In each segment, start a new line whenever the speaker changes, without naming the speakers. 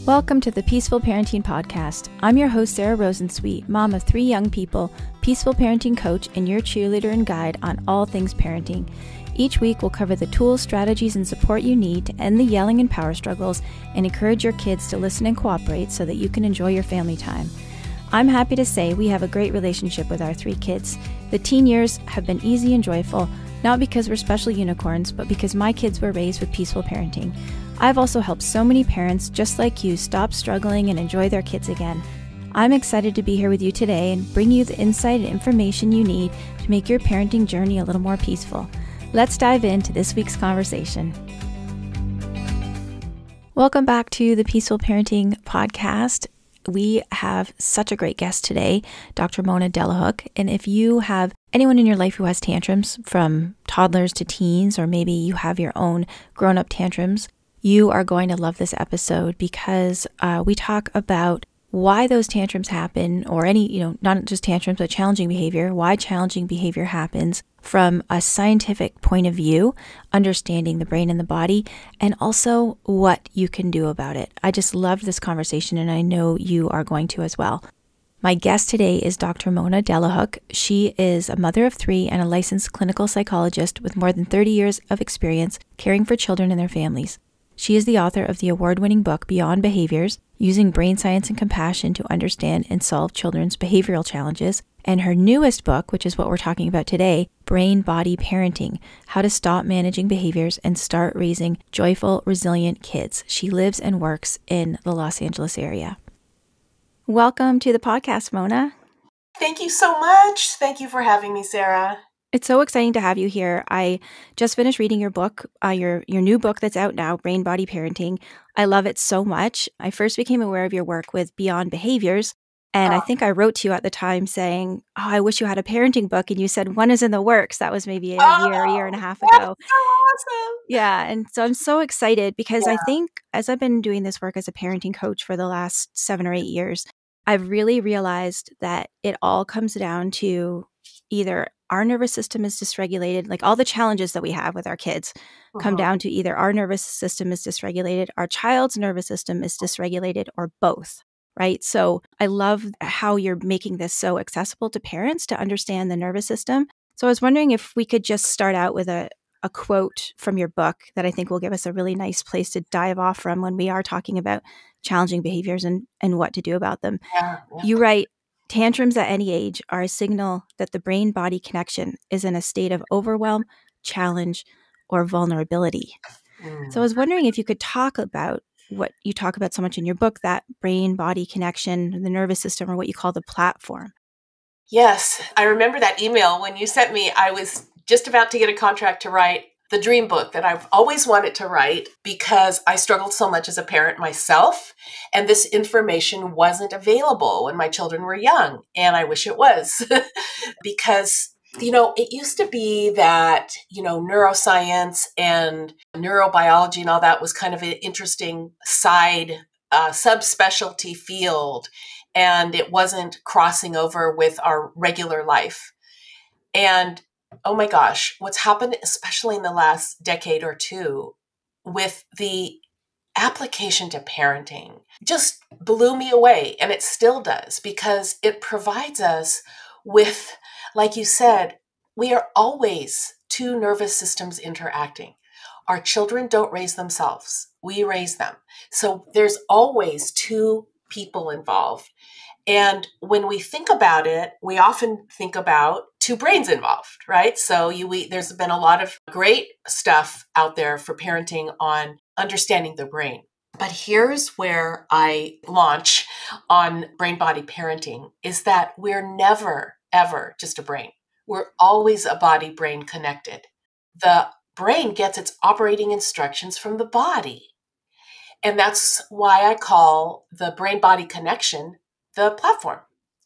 Welcome to the Peaceful Parenting Podcast. I'm your host, Sarah Rosensweet, mom of 3 young people, peaceful parenting coach, and your cheerleader and guide on all things parenting. Each week, we'll cover the tools, strategies, and support you need to end the yelling and power struggles and encourage your kids to listen and cooperate so that you can enjoy your family time. I'm happy to say we have a great relationship with our 3 kids. The teen years have been easy and joyful, not because we're special unicorns, but because my kids were raised with peaceful parenting. I've also helped so many parents just like you stop struggling and enjoy their kids again. I'm excited to be here with you today and bring you the insight and information you need to make your parenting journey a little more peaceful. Let's dive into this week's conversation. Welcome back to the Peaceful Parenting Podcast. We have such a great guest today, Dr. Mona Delahooke. And if you have anyone in your life who has tantrums, from toddlers to teens, or maybe you have your own grown-up tantrums, you are going to love this episode because we talk about why those tantrums happen, or any, not just tantrums, but challenging behavior, why challenging behavior happens from a scientific point of view, understanding the brain and the body, and also what you can do about it. I just loved this conversation, and I know you are going to as well. My guest today is Dr. Mona Delahooke. She is a mother of 3 and a licensed clinical psychologist with more than 30 years of experience caring for children and their families. She is the author of the award-winning book, Beyond Behaviors, Using Brain Science and Compassion to Understand and Solve Children's Behavioral Challenges, and her newest book, which is what we're talking about today, Brain Body Parenting, How to Stop Managing Behaviors and Start Raising Joyful, Resilient Kids. She lives and works in the Los Angeles area. Welcome to the podcast, Mona.
Thank you so much. Thank you for having me, Sarah.
It's so exciting to have you here. I just finished reading your book, your new book that's out now, Brain Body Parenting. I love it so much. I first became aware of your work with Beyond Behaviors, and I think I wrote to you at the time saying, I wish you had a parenting book, and you said one is in the works. That was maybe a year and a half ago.
That's so awesome.
Yeah, and so I'm so excited because I think as I've been doing this work as a parenting coach for the last 7 or 8 years, I've really realized that it all comes down to either our nervous system is dysregulated, like all the challenges that we have with our kids come down to either our nervous system is dysregulated, our child's nervous system is dysregulated, or both, right? So I love how you're making this so accessible to parents to understand the nervous system. So I was wondering if we could just start out with a quote from your book that I think will give us a really nice place to dive off from when we are talking about challenging behaviors and what to do about them. You write, tantrums at any age are a signal that the brain-body connection is in a state of overwhelm, challenge, or vulnerability. So I was wondering if you could talk about what you talk about so much in your book, that brain-body connection, the nervous system, or what you call the platform.
Yes, I remember that email when you sent me. I was just about to get a contract to write the dream book that I've always wanted to write because I struggled so much as a parent myself, and this information wasn't available when my children were young. And I wish it was because, it used to be that, neuroscience and neurobiology and all that was kind of an interesting side subspecialty field, and it wasn't crossing over with our regular life. And oh my gosh, what's happened, especially in the last decade or two, with the application to parenting just blew me away. And it still does, because it provides us with, like you said, we are always 2 nervous systems interacting. Our children don't raise themselves. We raise them. So there's always 2 people involved. And when we think about it, we often think about 2 brains involved, right? So there's been a lot of great stuff out there for parenting on understanding the brain. But here's where I launch on brain-body parenting, is that we're never, ever just a brain. We're always a body-brain connected. The brain gets its operating instructions from the body. And that's why I call the brain-body connection the platform.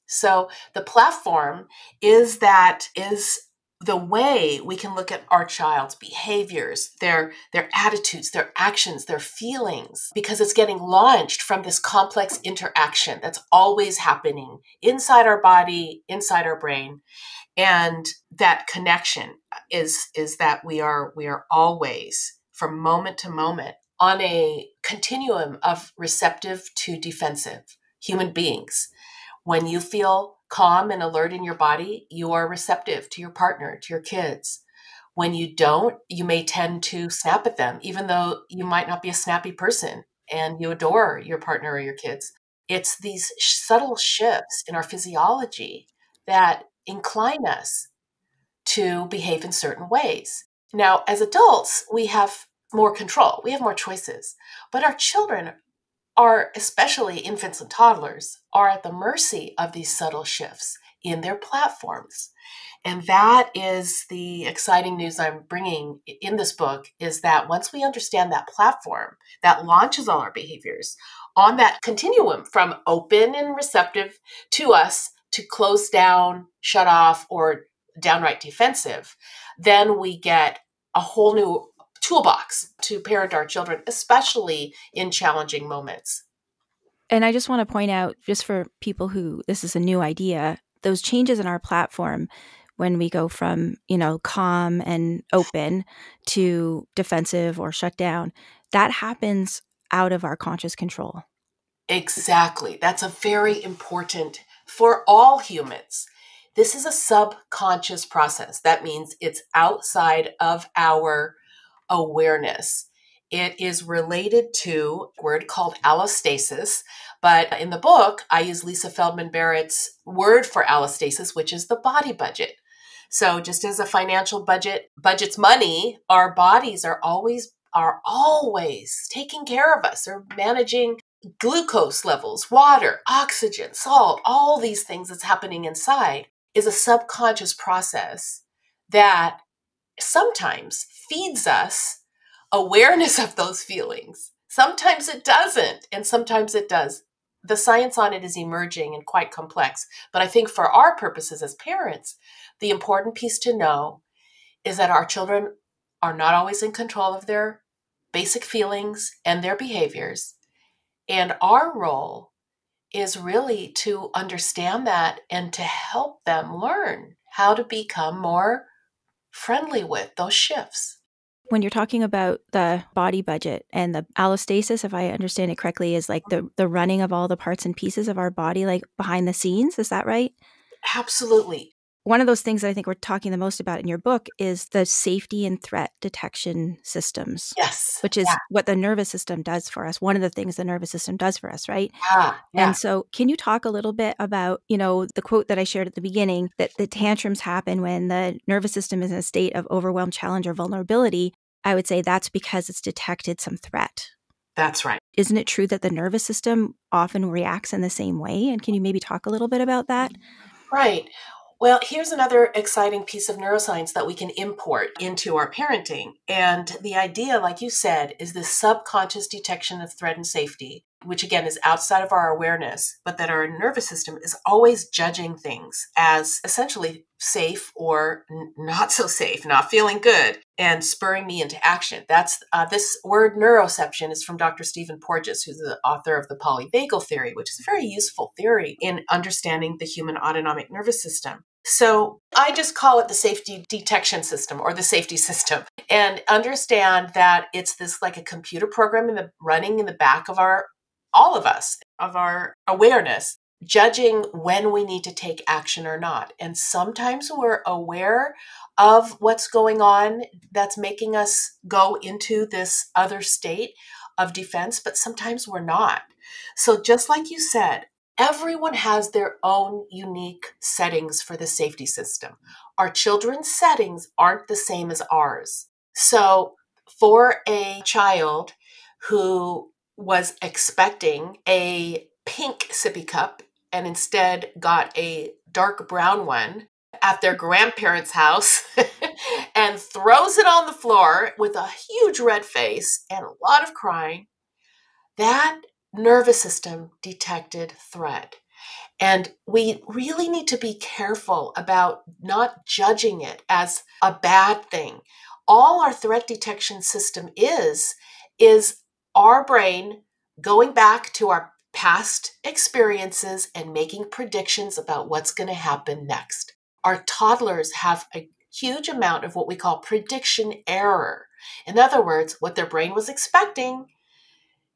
So the platform is the way we can look at our child's behaviors, their attitudes, their actions, their feelings, because it's getting launched from this complex interaction that's always happening inside our body, inside our brain. And that connection is that we are always, from moment to moment, on a continuum of receptive to defensive human beings. When you feel calm and alert in your body, you are receptive to your partner, to your kids. When you don't, you may tend to snap at them, even though you might not be a snappy person and you adore your partner or your kids. It's these subtle shifts in our physiology that incline us to behave in certain ways. Now, as adults, we have more control, we have more choices, but our children are, especially infants and toddlers, are at the mercy of these subtle shifts in their platforms. And that is the exciting news I'm bringing in this book, is that once we understand that platform that launches all our behaviors on that continuum from open and receptive to us to close down, shut off, or downright defensive, then we get a whole new toolbox to parent our children, especially in challenging moments.
And I just want to point out, just for people who this is a new idea, those changes in our platform when we go from, calm and open to defensive or shut down, that happens out of our conscious control.
Exactly. That's a very important for all humans. This is a subconscious process. That means it's outside of our awareness. It is related to a word called allostasis, but in the book, I use Lisa Feldman Barrett's word for allostasis, which is the body budget. So just as a financial budget budgets money, our bodies are always taking care of us. They're managing glucose levels, water, oxygen, salt, all these things that's happening inside is a subconscious process that sometimes feeds us awareness of those feelings. Sometimes it doesn't, and sometimes it does. The science on it is emerging and quite complex. But I think for our purposes as parents, the important piece to know is that our children are not always in control of their basic feelings and their behaviors. And our role is really to understand that and to help them learn how to become more friendly with those shifts.
When you're talking about the body budget and the allostasis, if I understand it correctly, is like the running of all the parts and pieces of our body, like behind the scenes. Is that right?
Absolutely.
One of those things that I think we're talking the most about in your book is the safety and threat detection systems.
Yes.
Which is what the nervous system does for us. One of the things the nervous system does for us, right?
Yeah.
And so can you talk a little bit about, the quote that I shared at the beginning, that the tantrums happen when the nervous system is in a state of overwhelmed challenge or vulnerability? I would say that's because it's detected some threat.
That's right.
Isn't it true that the nervous system often reacts in the same way? And can you maybe talk a little bit about that?
Right. Well, here's another exciting piece of neuroscience that we can import into our parenting. And the idea, like you said, is this subconscious detection of threat and safety, which again is outside of our awareness, but that our nervous system is always judging things as essentially safe or not so safe, not feeling good, and spurring me into action. That's this word neuroception is from Dr. Stephen Porges, who's the author of the polyvagal theory, which is a very useful theory in understanding the human autonomic nervous system. So I just call it the safety detection system or the safety system, and understand that it's this like a computer program running in the back of all of us, of our awareness, judging when we need to take action or not. And sometimes we're aware of what's going on that's making us go into this other state of defense, but sometimes we're not. So just like you said, everyone has their own unique settings for the safety system. Our children's settings aren't the same as ours. So for a child who was expecting a pink sippy cup and instead got a dark brown one at their grandparents' house and throws it on the floor with a huge red face and a lot of crying, that nervous system detected threat. And we really need to be careful about not judging it as a bad thing. All our threat detection system is our brain going back to our past experiences and making predictions about what's going to happen next. Our toddlers have a huge amount of what we call prediction error. In other words, what their brain was expecting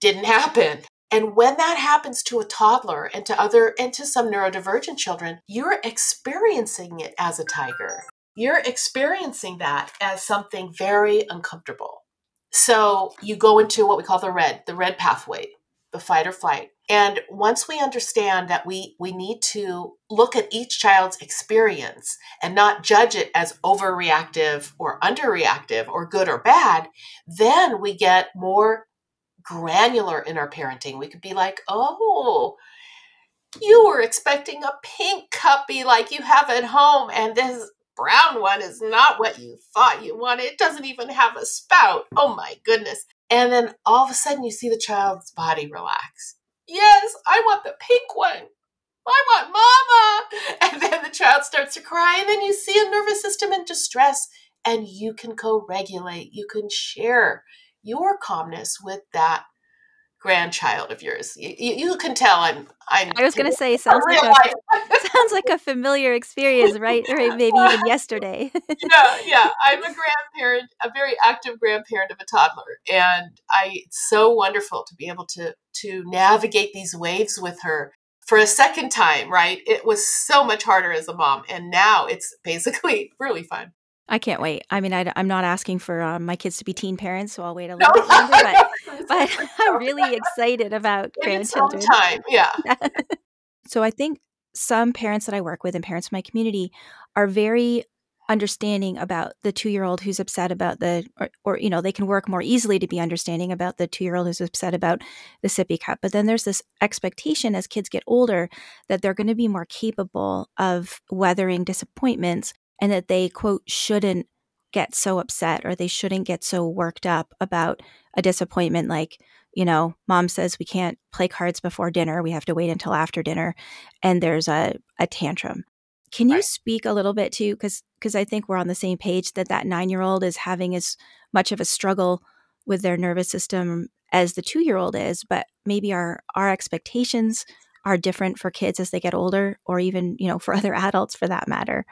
Didn't happen. And when that happens to a toddler and to some neurodivergent children, you're experiencing it as a tiger. You're experiencing that as something very uncomfortable. So you go into what we call the red pathway, the fight or flight. And once we understand that we need to look at each child's experience and not judge it as overreactive or underreactive or good or bad, then we get more granular in our parenting. We could be like, oh, you were expecting a pink cuppy like you have at home, and this brown one is not what you thought you wanted. It doesn't even have a spout. Oh my goodness. And then all of a sudden you see the child's body relax. Yes, I want the pink one. I want mama. And then the child starts to cry, and then you see a nervous system in distress, and you can co-regulate. You can share your calmness with that grandchild of yours. You can tell I'm
I was going to say, sounds like a familiar experience, right? Or maybe even yesterday.
Yeah. I'm a grandparent, a very active grandparent of a toddler. And it's so wonderful to be able to navigate these waves with her for a second time, right? It was so much harder as a mom. And now it's basically really fun.
I can't wait. I mean, I'm not asking for my kids to be teen parents, so I'll wait a little bit longer. But I'm really excited about grandchildren.
Time, yeah.
So I think some parents that I work with and parents in my community are very understanding about the 2-year-old who's upset about or they can work more easily to be understanding about the 2-year-old who's upset about the sippy cup. But then there's this expectation as kids get older that they're going to be more capable of weathering disappointments, and that they, quote, shouldn't get so upset or they shouldn't get so worked up about a disappointment. Like, mom says we can't play cards before dinner. We have to wait until after dinner. And there's a tantrum. Can you speak a little bit to, because I think we're on the same page, that 9-year-old is having as much of a struggle with their nervous system as the 2-year-old is, but maybe our expectations are different for kids as they get older, or even, for other adults for that matter.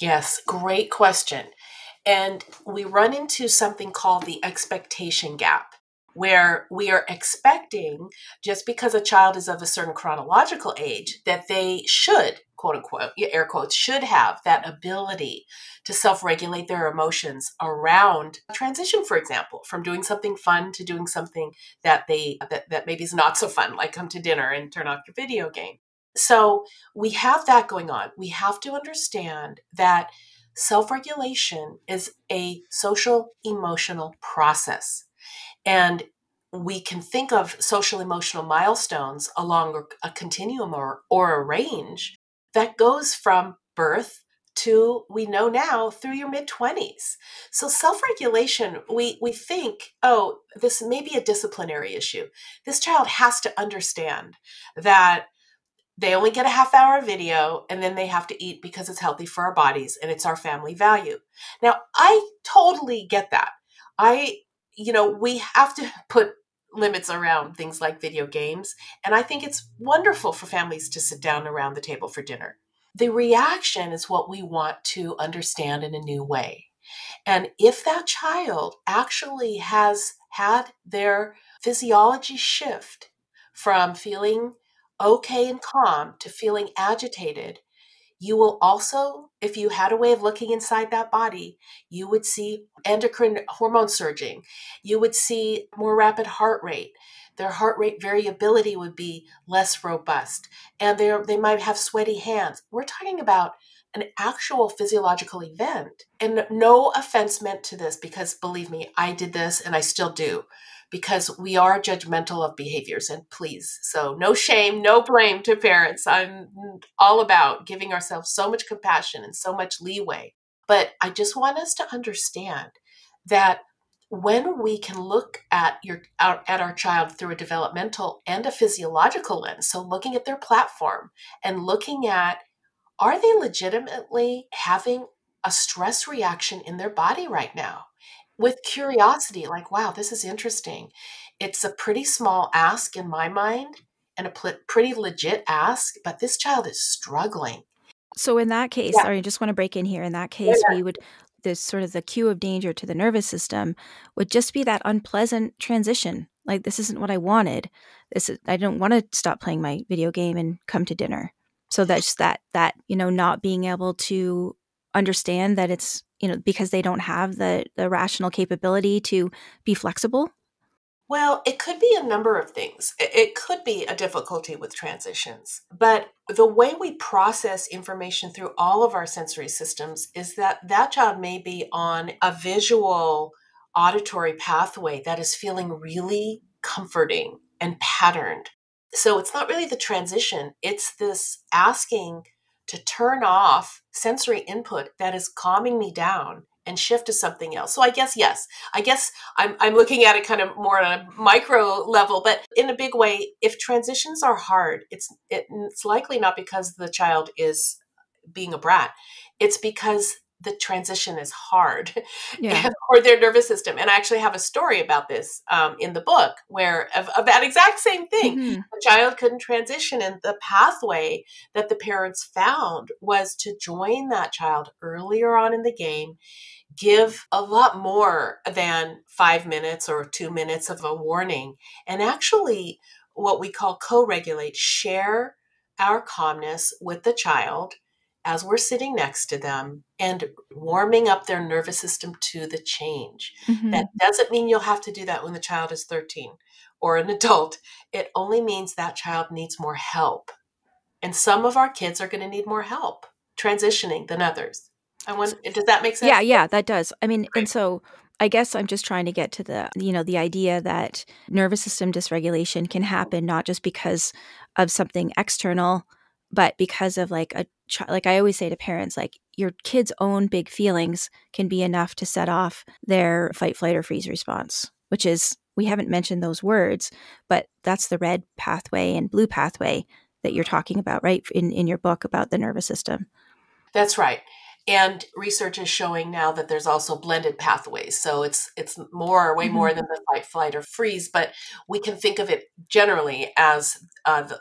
Yes, great question. And we run into something called the expectation gap, where we are expecting, just because a child is of a certain chronological age, that they should, quote unquote, air quotes, should have that ability to self-regulate their emotions around transition, for example, from doing something fun to doing something that maybe is not so fun, like come to dinner and turn off your video game. So we have that going on. We have to understand that self-regulation is a social emotional process. And we can think of social emotional milestones along a continuum or a range that goes from birth to, we know now, through your mid-20s. So self-regulation, we think, oh, this may be a disciplinary issue. This child has to understand that they only get a half hour video, and then they have to eat because it's healthy for our bodies and it's our family value. Now, I totally get that. We have to put limits around things like video games. And I think it's wonderful for families to sit down around the table for dinner. The reaction is what we want to understand in a new way. And if that child actually has had their physiology shift from feeling okay and calm to feeling agitated, you will also, if you had a way of looking inside that body, you would see endocrine hormone surging. You would see more rapid heart rate. Their heart rate variability would be less robust. And they might have sweaty hands. We're talking about an actual physiological event. And no offense meant to this, because believe me, I did this and I still do, because we are judgmental of behaviors, and please, so no shame, no blame to parents. I'm all about giving ourselves so much compassion and so much leeway. But I just want us to understand that when we can look at our child through a developmental and a physiological lens, so looking at their platform and looking at, are they legitimately having a stress reaction in their body right now? With curiosity, like, wow, this is interesting. It's a pretty small ask in my mind, and a pretty legit ask, but this child is struggling.
So in that case, sorry, I just want to break in here. In that case, we would, this sort of the cue of danger to the nervous system would just be that unpleasant transition Like, this isn't what I wanted. I don't want to stop playing my video game and come to dinner. So that's that, not being able to understand that it's, because they don't have the rational capability to be flexible.
Well, it could be a number of things. It could be a difficulty with transitions, but the way we process information through all of our sensory systems is that child may be on a visual auditory pathway that is feeling really comforting and patterned. So it's not really the transition, it's this asking to turn off sensory input that is calming me down and shift to something else. So I guess, yes, I'm looking at it kind of more on a micro level, but in a big way, if transitions are hard, it's likely not because the child is being a brat. It's because the transition is hard
Yeah.
or their nervous system. And I actually have a story about this in the book where of that exact same thing.
Mm-hmm.
A child couldn't transition, and the pathway that the parents found was to join that child earlier on in the game, give a lot more than 5 minutes or 2 minutes of a warning, and actually what we call co-regulate, share our calmness with the child as we're sitting next to them and warming up their nervous system to the change.
Mm-hmm.
That doesn't mean you'll have to do that when the child is 13 or an adult. It only means that child needs more help. And some of our kids are going to need more help transitioning than others. Does that make sense?
Yeah, that does. I mean,
Great.
and so I guess I'm just trying to get to the idea that nervous system dysregulation can happen not just because of something external, but because of like like I always say to parents, like your kid's own big feelings can be enough to set off their fight, flight, or freeze response, which is, we haven't mentioned those words, but that's the red pathway and blue pathway that you're talking about, right? In your book about the nervous system.
That's right. And research is showing now that there's also blended pathways. So it's way
Mm-hmm.
more than the fight, flight, or freeze. But we can think of it generally as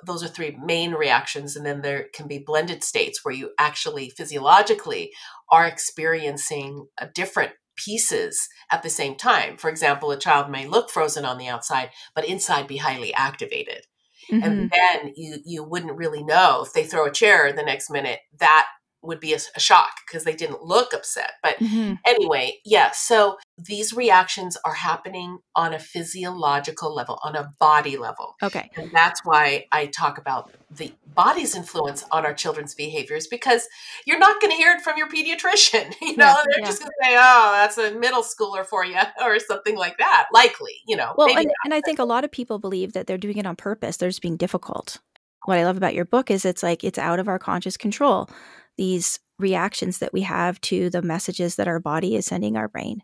those are three main reactions. And then there can be blended states where you actually physiologically are experiencing different pieces at the same time. For example, a child may look frozen on the outside, but inside be highly activated.
Mm-hmm.
And then you wouldn't really know if they throw a chair the next minute, that would be a shock because they didn't look upset. But
Mm-hmm.
anyway, yeah, so these reactions are happening on a physiological level, on a body level.
Okay.
And that's why I talk about the body's influence on our children's behaviors, because you're not going to hear it from your pediatrician. They're just going to say, oh, that's a middle schooler for you or something like that. Likely,
Well,
maybe
and I think a lot of people believe that they're doing it on purpose. They're just being difficult. What I love about your book is it's like it's out of our conscious control, these reactions that we have to the messages that our body is sending our brain.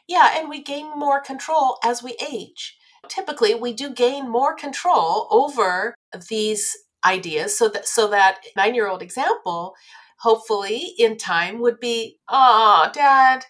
Yeah, and we gain more control as we age. Typically, we do gain more control over these ideas, so that 9-year-old example, hopefully in time, would be, oh, Dad,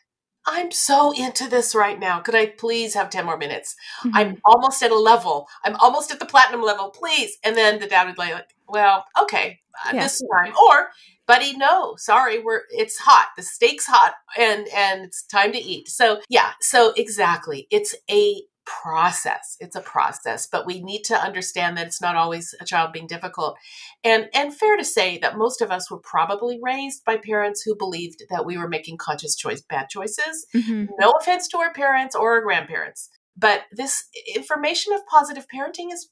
I'm so into this right now. Could I please have 10 more minutes?
Mm-hmm.
I'm almost at a level. I'm almost at the platinum level, please. And then the dad would be like, well, okay,
Yeah.
this time. Or, buddy, no, sorry, it's hot. The steak's hot and it's time to eat. So yeah, so exactly. It's a process. It's a process, but we need to understand that it's not always a child being difficult. And fair to say that most of us were probably raised by parents who believed that we were making bad choices.
Mm-hmm.
No offense to our parents or our grandparents, but this information of positive parenting is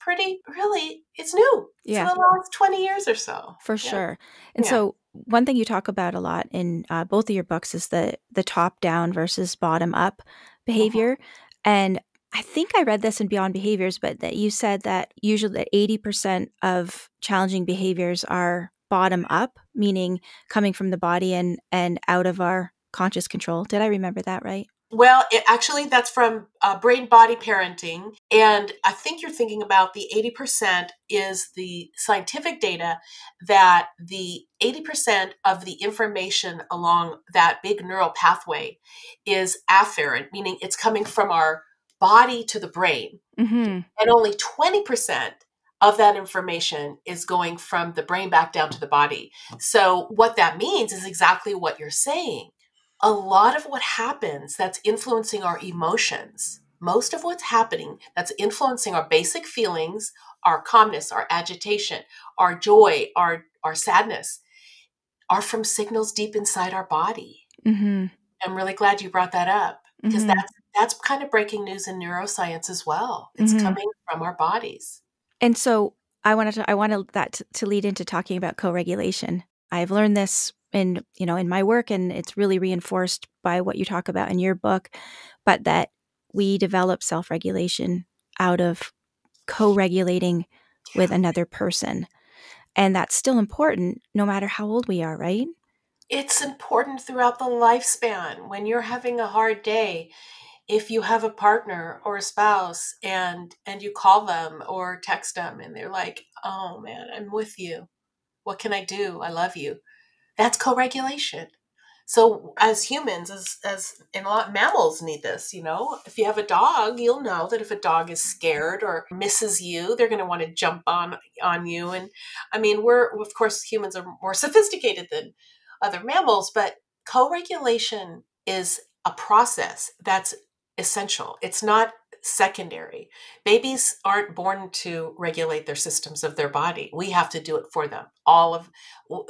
it's new. It's in the last 20 years or so.
For
Yeah.
sure. And so one thing you talk about a lot in both of your books is the top down versus bottom up behavior. And I think I read this in Beyond Behaviors, but that you said that usually that 80% of challenging behaviors are bottom up, meaning coming from the body and out of our conscious control. Did I remember that right?
Well, actually, that's from Brain Body Parenting. And I think you're thinking about the 80% is the scientific data that the 80% of the information along that big neural pathway is afferent, meaning it's coming from our body to the brain.
Mm-hmm.
And only 20% of that information is going from the brain back down to the body. So what that means is exactly what you're saying. A lot of what happens that's influencing our emotions Most of what's happening that's influencing our basic feelings, our calmness, our agitation, our joy, our sadness, are from signals deep inside our body.
Mm-hmm.
I'm really glad you brought that up, because
Mm-hmm.
that's kind of breaking news in neuroscience as well. It's
Mm-hmm.
coming from our bodies.
And so I wanted that to lead into talking about co-regulation. I've learned this in my work, and it's really reinforced by what you talk about in your book, but that we develop self-regulation out of co-regulating with another person. And that's still important no matter how old we are, right?
It's important throughout the lifespan. When you're having a hard day, if you have a partner or a spouse and you call them or text them and they're like, "Oh man, I'm with you. What can I do? I love you." That's co-regulation. So as humans, as and a lot mammals need this, if you have a dog, you'll know that if a dog is scared or misses you, they're going to want to jump on you. And I mean, we're, of course, humans are more sophisticated than other mammals, but co-regulation is a process that's essential. It's not secondary. Babies aren't born to regulate their systems of their body. We have to do it for them.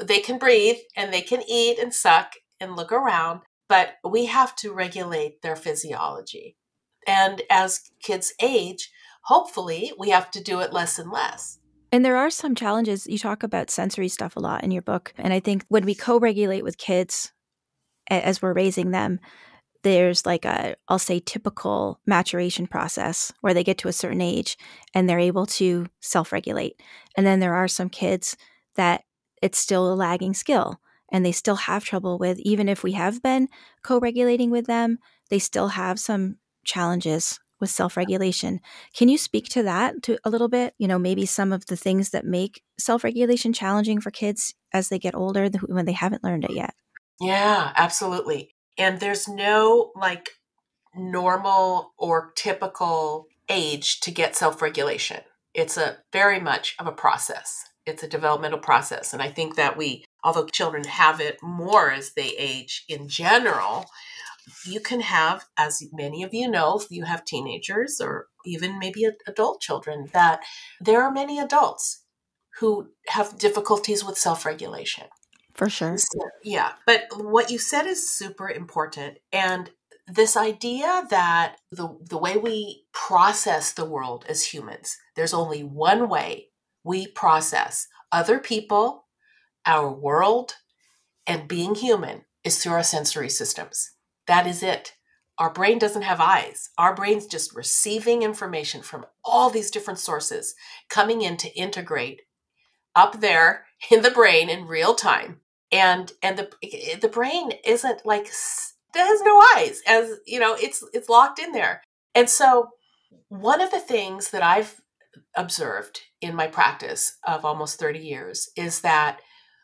They can breathe and they can eat and suck and look around, but we have to regulate their physiology. And as kids age, hopefully we have to do it less and less.
And there are some challenges. You talk about sensory stuff a lot in your book. And I think when we co-regulate with kids as we're raising them, there's like I'll say, typical maturation process where they get to a certain age and they're able to self-regulate. And then there are some kids that it's still a lagging skill and they still have trouble with, even if we have been co-regulating with them, they still have some challenges with self-regulation. Can you speak to that a little bit? Maybe some of the things that make self-regulation challenging for kids as they get older when they haven't learned it yet.
Yeah, absolutely. And there's no normal or typical age to get self-regulation. It's a very much of a process. It's a developmental process. And I think that although children have it more as they age in general, you can have, as many of you know, if you have teenagers or even maybe adult children, that there are many adults who have difficulties with self-regulation.
For sure.
Yeah. But what you said is super important. And this idea that the way we process the world as humans, there's only one way we process other people, our world, and being human is through our sensory systems. That is it. Our brain doesn't have eyes. Our brain's just receiving information from all these different sources coming in to integrate up there in the brain in real time. And the brain isn't like, it has no eyes, as it's locked in there. And so one of the things that I've observed in my practice of almost 30 years is that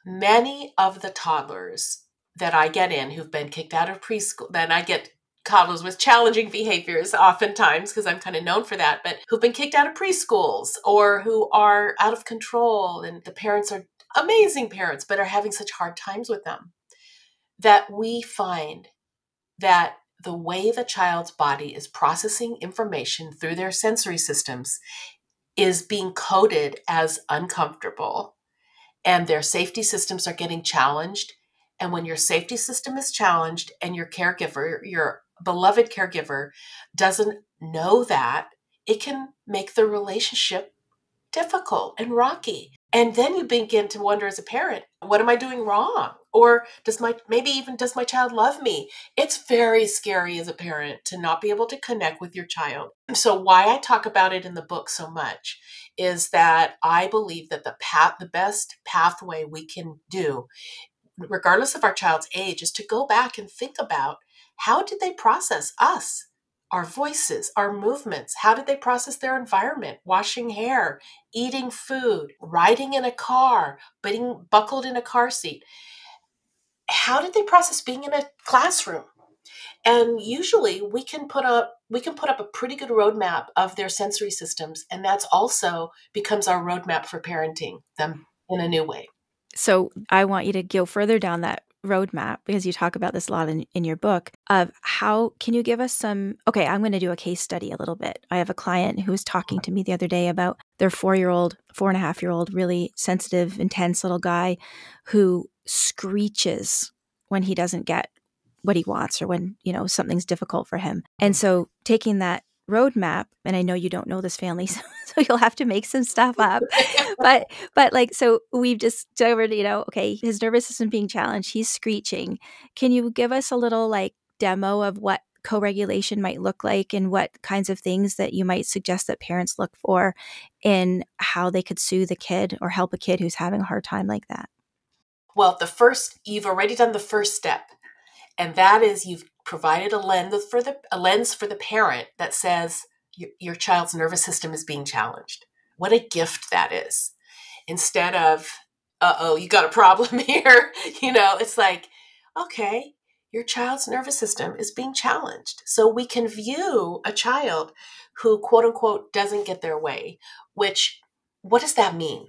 many of the toddlers that I get in who've been kicked out of preschool, then I get toddlers with challenging behaviors oftentimes because I'm kind of known for that, but who've been kicked out of preschools or who are out of control and the parents are amazing parents but are having such hard times with them, that we find that the way the child's body is processing information through their sensory systems is being coded as uncomfortable, and their safety systems are getting challenged. And when your safety system is challenged and your caregiver, your beloved caregiver, doesn't know that, it can make the relationship difficult and rocky. And then you begin to wonder as a parent, what am I doing wrong? Or does my child love me? It's very scary as a parent to not be able to connect with your child. So why I talk about it in the book so much is that I believe that the best pathway we can do, regardless of our child's age, is to go back and think about, how did they process us? Our voices, our movements. How did they process their environment? Washing hair, eating food, riding in a car, being buckled in a car seat. How did they process being in a classroom? And usually we can put up a pretty good roadmap of their sensory systems, and that's also becomes our roadmap for parenting them in a new way.
So I want you to go further down that roadmap, because you talk about this a lot in your book, of how can you give us some, okay, I'm going to do a case study a little bit. I have a client who was talking to me the other day about their 4.5-year-old, really sensitive, intense little guy who screeches when he doesn't get what he wants or when, something's difficult for him. And so taking that roadmap, and I know you don't know this family, so you'll have to make some stuff up. but so we've discovered, okay, his nervous system being challenged, he's screeching. Can you give us a little demo of what co-regulation might look like and what kinds of things that you might suggest that parents look for in how they could soothe a kid or help a kid who's having a hard time like that?
Well, you've already done the first step, and that is you've provided a lens for the parent that says your child's nervous system is being challenged. What a gift that is. Instead of, you got a problem here. It's like, okay, your child's nervous system is being challenged. So we can view a child who, quote unquote, doesn't get their way, what does that mean?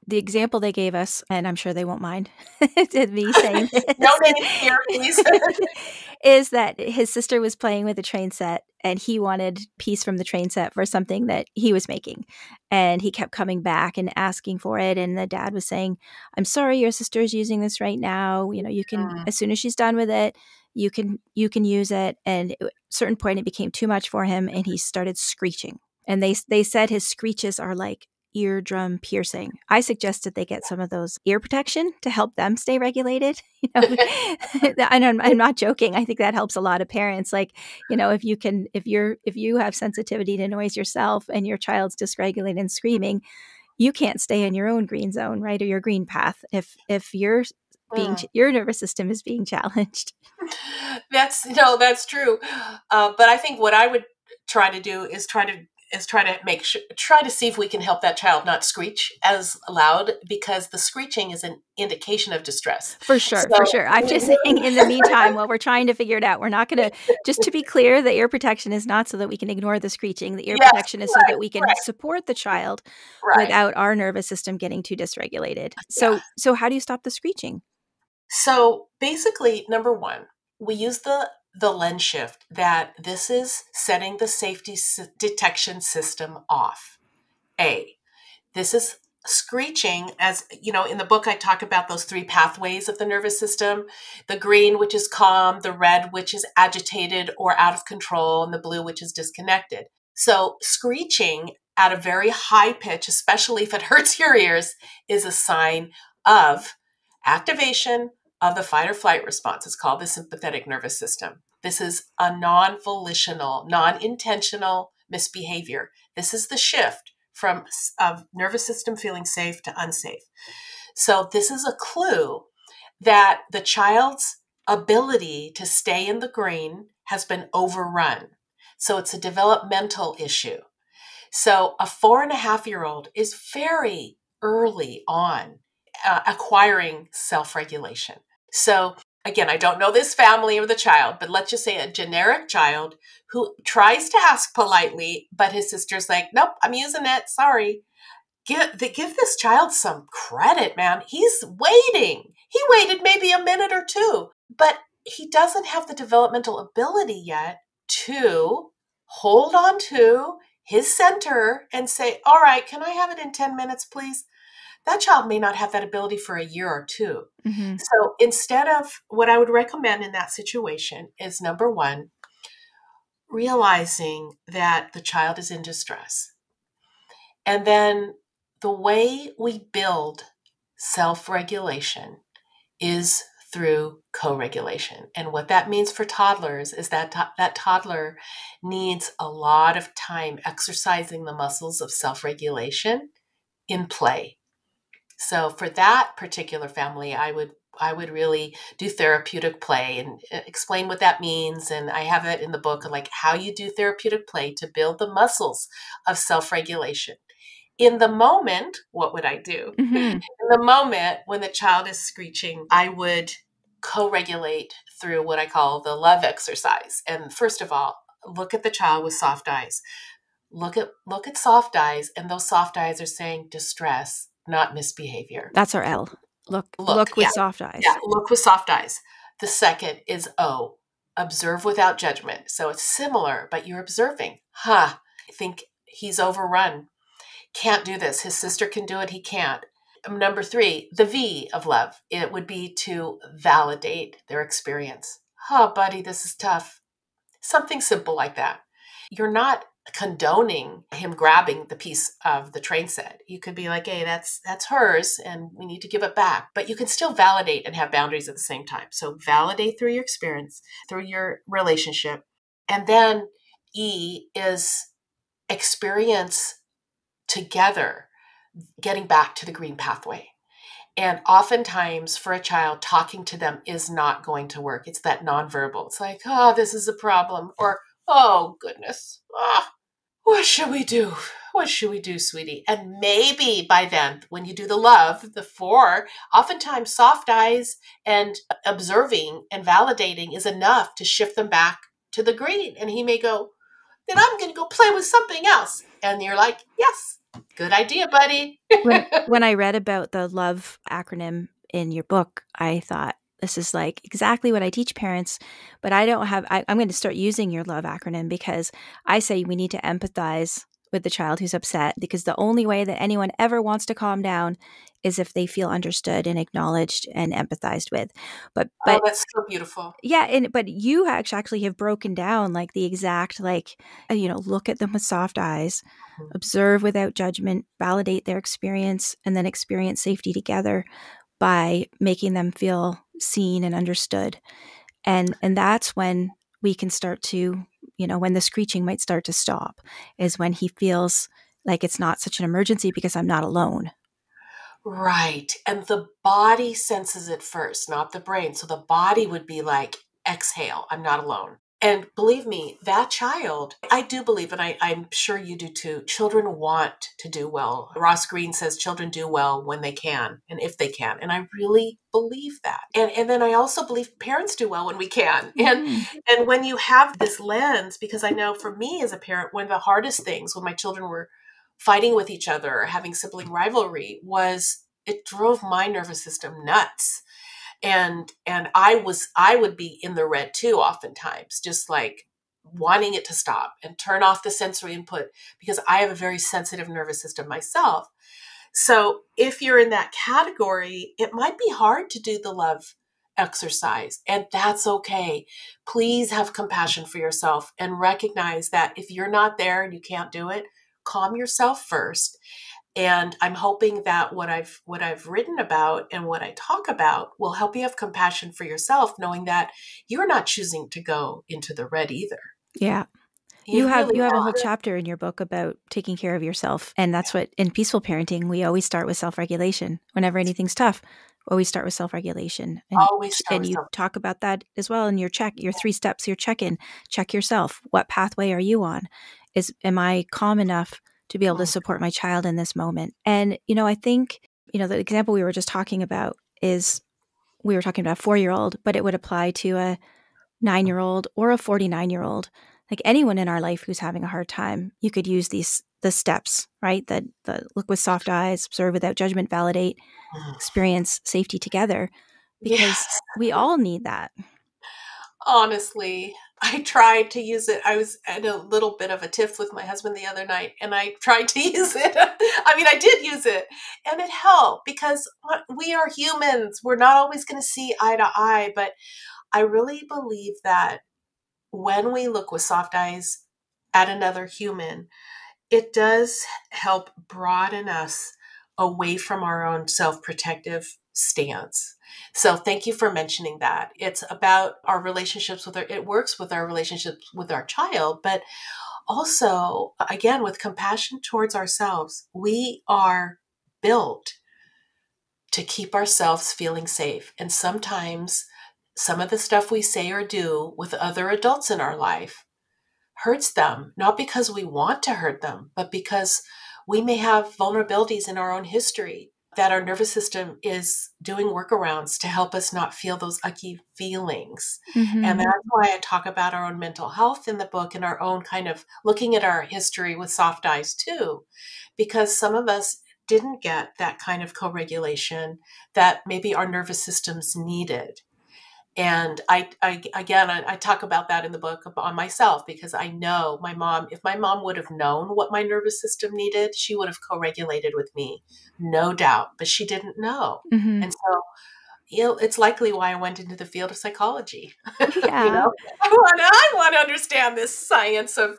The example they gave us, and I'm sure they won't mind me saying this.
No names here, please.
Is that his sister was playing with a train set and he wanted piece from the train set for something that he was making. And he kept coming back and asking for it. And the dad was saying, I'm sorry, your sister is using this right now. You can, as soon as she's done with it, you can use it. And at a certain point, it became too much for him and he started screeching. And they said his screeches are like eardrum piercing. I suggested they get some of those ear protection to help them stay regulated. I'm not joking. I think that helps a lot of parents. If you have sensitivity to noise yourself and your child's dysregulated and screaming, you can't stay in your own green zone, right? Or your green path if your nervous system is being challenged.
That's true. But I think what I would try to do is try to see if we can help that child not screech as loud, because the screeching is an indication of distress.
For sure. I'm just saying, in the meantime, while we're trying to figure it out, we're not going to, just to be clear, the ear protection is not so that we can ignore the screeching. The ear protection is so that we can support the child without our nervous system getting too dysregulated. So how do you stop the screeching?
So basically, number one, we use the lens shift that this is setting the safety detection system off. This is screeching, as in the book, I talk about those 3 pathways of the nervous system: the green, which is calm; the red, which is agitated or out of control; and the blue, which is disconnected. So screeching at a very high pitch, especially if it hurts your ears, is a sign of activation of the fight or flight response. It's called the sympathetic nervous system. This is a non-volitional, non-intentional misbehavior. This is the shift from a nervous system feeling safe to unsafe. So this is a clue that the child's ability to stay in the green has been overrun. So it's a developmental issue. So a 4.5-year-old is very early on acquiring self-regulation. So again, I don't know this family or the child, but let's just say a generic child who tries to ask politely, but his sister's like, nope, I'm using it. Sorry. Give this child some credit, man. He's waiting. He waited maybe a minute or 2, but he doesn't have the developmental ability yet to hold on to his center and say, all right, can I have it in 10 minutes, please? That child may not have that ability for a year or 2. Mm-hmm. So instead of, what I would recommend in that situation is, number one, realizing that the child is in distress. And then the way we build self-regulation is through co-regulation. And what that means for toddlers is that that toddler needs a lot of time exercising the muscles of self-regulation in play. So for that particular family, I would really do therapeutic play and explain what that means. And I have it in the book, like how you do therapeutic play to build the muscles of self-regulation. In the moment, what would I do? Mm-hmm. In the moment when the child is screeching, I would co-regulate through what I call the love exercise. And first of all, look at the child with soft eyes. Look at soft eyes, and those soft eyes are saying distress, not misbehavior.
That's our L. Look with
Yeah.
soft eyes.
Yeah. Look with soft eyes. The second is O, observe without judgment. So it's similar, but you're observing. I think he's overrun. Can't do this. His sister can do it. He can't. Number 3, the V of love. It would be to validate their experience. Buddy, this is tough. Something simple like that. You're not condoning him grabbing the piece of the train set. You could be like, hey, that's hers and we need to give it back. But you can still validate and have boundaries at the same time. So validate through your experience, through your relationship. And then E is experience together, getting back to the green pathway. And oftentimes for a child, talking to them is not going to work. It's that nonverbal. It's like, this is a problem. Or, oh, goodness. What should we do? What should we do, sweetie? And maybe by then, when you do the love, the 4, oftentimes soft eyes and observing and validating is enough to shift them back to the green. And he may go, then I'm going to go play with something else. And you're like, yes, good idea, buddy.
When I read about the Love acronym in your book, I thought, this is like exactly what I teach parents, but I'm going to start using your Love acronym because I say we need to empathize with the child who's upset, because the only way that anyone ever wants to calm down is if they feel understood and acknowledged and empathized with. But
that's so beautiful.
Yeah, but you actually have broken down like the exact look at them with soft eyes, observe without judgment, validate their experience, and then experience safety together by making them feel seen and understood. And that's when we can start to, when the screeching might start to stop, is when he feels like it's not such an emergency because I'm not alone.
Right. And the body senses it first, not the brain. So the body would be like, exhale, I'm not alone. And believe me, that child, I do believe, and I'm sure you do too, children want to do well. Ross Greene says children do well when they can and if they can. And I really believe that. And then I also believe parents do well when we can. And when you have this lens, because I know for me as a parent, one of the hardest things when my children were fighting with each other or having sibling rivalry was it drove my nervous system nuts. And I would be in the red too, oftentimes, just like wanting it to stop and turn off the sensory input because I have a very sensitive nervous system myself. So if you're in that category, it might be hard to do the love exercise, and that's okay. Please have compassion for yourself and recognize that if you're not there and you can't do it, calm yourself first. And I'm hoping that what I've written about and what I talk about will help you have compassion for yourself, knowing that you're not choosing to go into the red either.
Yeah. You have a whole chapter in your book about taking care of yourself. And that's what, in peaceful parenting, we always start with self-regulation. Whenever anything's tough, we always start with self-regulation. And you talk about that as well in your 3 steps, your check-in. Check yourself. What pathway are you on? Am I calm enough to be able to support my child in this moment? And, I think, the example we were just talking about is we were talking about a 4-year-old, but it would apply to a 9-year-old or a 49-year-old. Like anyone in our life who's having a hard time, you could use the steps, right? The look with soft eyes, observe without judgment, validate, experience safety together, because we all need that.
Honestly, I tried to use it. I was at a little bit of a tiff with my husband the other night, and I tried to use it. I did use it, and it helped because we are humans. We're not always going to see eye to eye, but I really believe that when we look with soft eyes at another human, it does help broaden us away from our own self-protective stance. So thank you for mentioning that. It's about our relationships it works with our relationships with our child, but also, again, with compassion towards ourselves. We are built to keep ourselves feeling safe. And sometimes some of the stuff we say or do with other adults in our life hurts them, not because we want to hurt them, but because we may have vulnerabilities in our own history that our nervous system is doing workarounds to help us not feel those icky feelings. Mm-hmm. And that's why I talk about our own mental health in the book and our own kind of looking at our history with soft eyes too, because some of us didn't get that kind of co-regulation that maybe our nervous systems needed. And I talk about that in the book on myself, because I know my mom, if my mom would have known what my nervous system needed, she would have co-regulated with me, no doubt, but she didn't know.
Mm-hmm.
And so, it's likely why I went into the field of psychology.
Yeah.
I want to understand this science of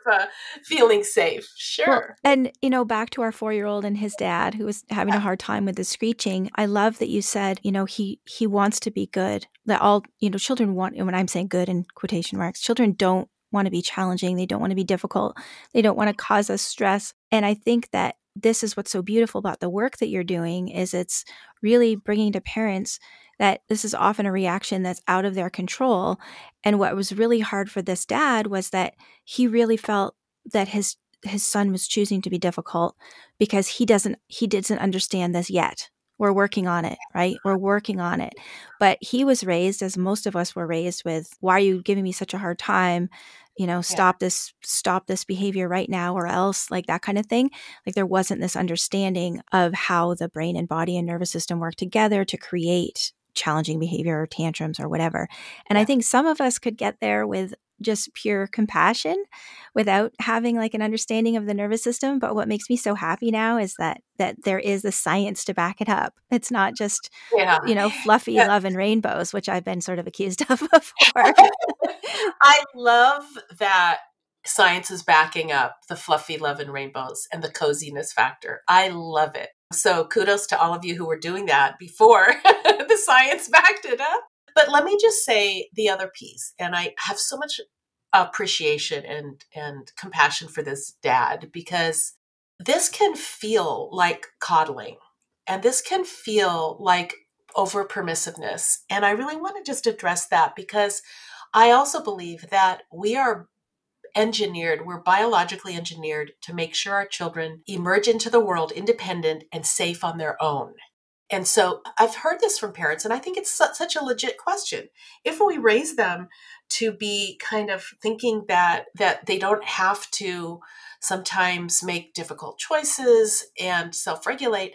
feeling safe.
Well,
Sure.
and, back to our 4-year-old and his dad who was having a hard time with the screeching. I love that you said, he wants to be good. That all, children want, and when I'm saying good in quotation marks, children don't want to be challenging. They don't want to be difficult. They don't want to cause us stress. And I think that this is what's so beautiful about the work that you're doing, is it's really bringing to parents that this is often a reaction that's out of their control. And what was really hard for this dad was that he really felt that his son was choosing to be difficult because he doesn't understand this yet. We're working on it, right? We're working on it. But he was raised, as most of us were raised, with, why are you giving me such a hard time? Stop this behavior right now or else, like that kind of thing. Like there wasn't this understanding of how the brain and body and nervous system work together to create challenging behavior or tantrums or whatever. And I think some of us could get there with just pure compassion without having like an understanding of the nervous system. But what makes me so happy now is that there is the science to back it up. It's not just, fluffy love and rainbows, which I've been sort of accused of before.
I love that science is backing up the fluffy love and rainbows and the coziness factor. I love it. So kudos to all of you who were doing that before the science backed it up. But let me just say the other piece, and I have so much appreciation and compassion for this dad, because this can feel like coddling, and this can feel like over permissiveness. And I really want to just address that, because I also believe that we're biologically engineered to make sure our children emerge into the world independent and safe on their own. And so I've heard this from parents, and I think it's such a legit question. If we raise them to be kind of thinking that they don't have to sometimes make difficult choices and self-regulate,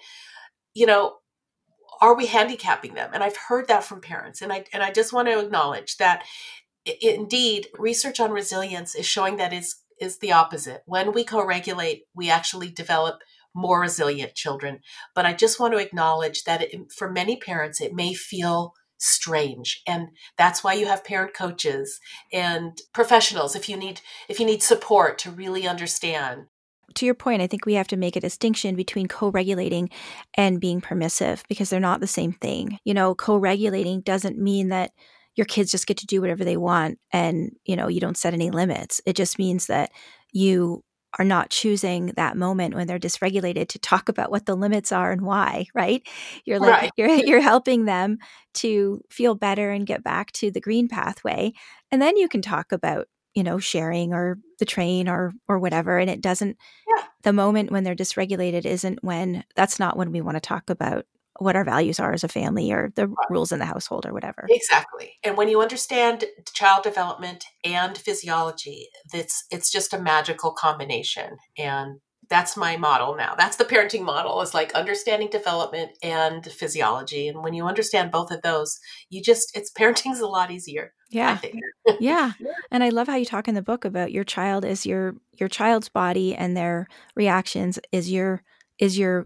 are we handicapping them? And I've heard that from parents. And I just want to acknowledge that indeed, research on resilience is showing that is the opposite. When we co-regulate, we actually develop more resilient children. But I just want to acknowledge that for many parents, it may feel strange. And that's why you have parent coaches and professionals if you need support to really understand.
To your point, I think we have to make a distinction between co-regulating and being permissive, because they're not the same thing. Co-regulating doesn't mean that your kids just get to do whatever they want and, you don't set any limits. It just means that you are not choosing that moment when they're dysregulated to talk about what the limits are and why, right? You're like,
Right.
you're helping them to feel better and get back to the green pathway. And then you can talk about, sharing or the train or whatever. And it doesn't, the moment when they're dysregulated that's not when we want to talk about what our values are as a family or the rules in the household or whatever.
Exactly. And when you understand child development and physiology, it's just a magical combination. And that's my model now. That's the parenting model, is like understanding development and physiology. And when you understand both of those, parenting's a lot easier.
Yeah.
I think.
Yeah. And I love how you talk in the book about your child is your child's body, and their reactions is your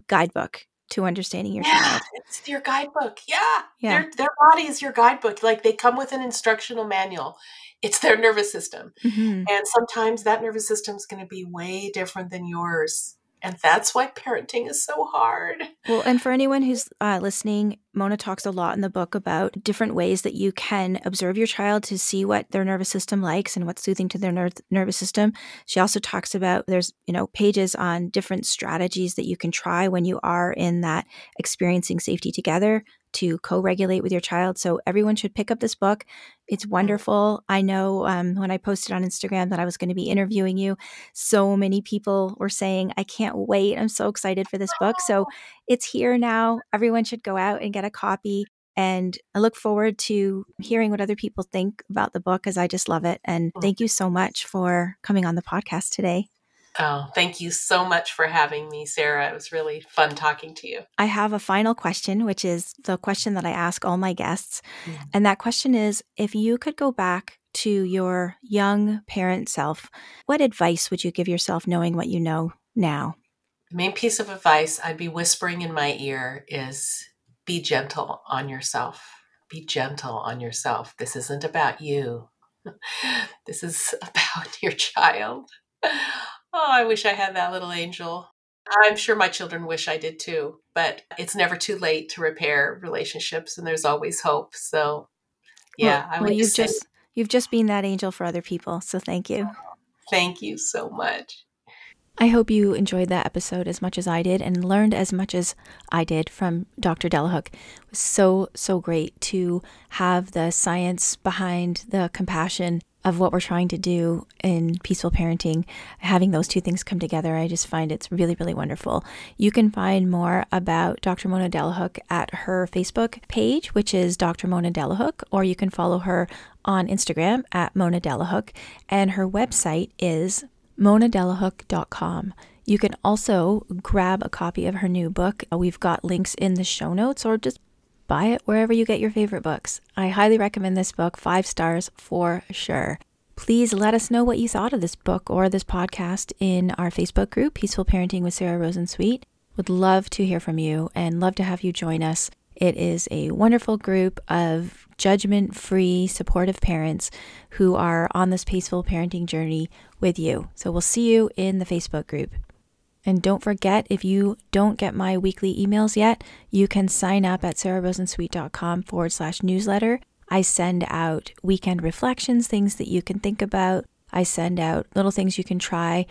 guidebook to understanding your child.
It's your guidebook. Yeah.
Yeah.
Their body is your guidebook. Like, they come with an instructional manual. It's their nervous system.
Mm-hmm.
And sometimes that nervous system is going to be way different than yours. And that's why parenting is so hard.
Well, and for anyone who's listening, Mona talks a lot in the book about different ways that you can observe your child to see what their nervous system likes and what's soothing to their nervous system. She also talks about there's, pages on different strategies that you can try when you are in that experiencing safety together to co-regulate with your child. So everyone should pick up this book. It's wonderful. I know when I posted on Instagram that I was going to be interviewing you, so many people were saying, I can't wait. I'm so excited for this book. So it's here now. Everyone should go out and get a copy. And I look forward to hearing what other people think about the book, as I just love it. And thank you so much for coming on the podcast today.
Oh, thank you so much for having me, Sarah. It was really fun talking to you.
I have a final question, which is the question that I ask all my guests. And that question is, if you could go back to your young parent self, what advice would you give yourself knowing what you know now?
The main piece of advice I'd be whispering in my ear is be gentle on yourself. Be gentle on yourself. This isn't about you. This is about your child. Oh, I wish I had that little angel. I'm sure my children wish I did too, but it's never too late to repair relationships and there's always hope. So, yeah, I would just say
you've just been that angel for other people. So thank you.
thank you so much.
I hope you enjoyed that episode as much as I did and learned as much as I did from Dr. Delahooke. It was so great to have the science behind the compassion of what we're trying to do in peaceful parenting. Having those two things come together, I just find it's really, really wonderful. You can find more about Dr. Mona Delahooke at her Facebook page, which is Dr. Mona Delahooke, or you can follow her on Instagram at Mona Delahooke, and her website is monadelahooke.com. You can also grab a copy of her new book. We've got links in the show notes, or just buy it wherever you get your favorite books. I highly recommend this book, 5 stars for sure. Please let us know what you thought of this book or this podcast in our Facebook group, Peaceful Parenting with Sarah Rosensweet. Would love to hear from you and love to have you join us. It is a wonderful group of judgment-free, supportive parents who are on this peaceful parenting journey with you. So we'll see you in the Facebook group. And don't forget, if you don't get my weekly emails yet, you can sign up at sararosensweet.com/newsletter. I send out weekend reflections, things that you can think about. I send out little things you can try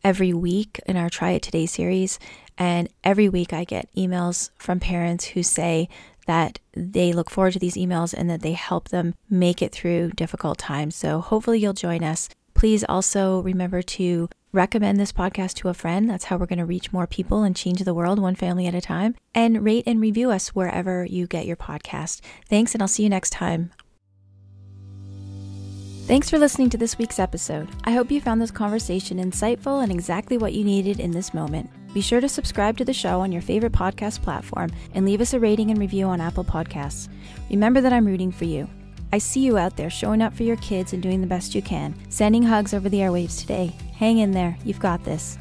every week in our Try It Today series. And every week I get emails from parents who say that they look forward to these emails and that they help them make it through difficult times. So hopefully you'll join us. Please also remember to recommend this podcast to a friend. That's how we're going to reach more people and change the world one family at a time. And rate and review us wherever you get your podcast. Thanks, and I'll see you next time. Thanks for listening to this week's episode. I hope you found this conversation insightful and exactly what you needed in this moment. Be sure to subscribe to the show on your favorite podcast platform and leave us a rating and review on Apple Podcasts. Remember that I'm rooting for you. I see you out there showing up for your kids and doing the best you can. Sending hugs over the airwaves today. Hang in there. You've got this.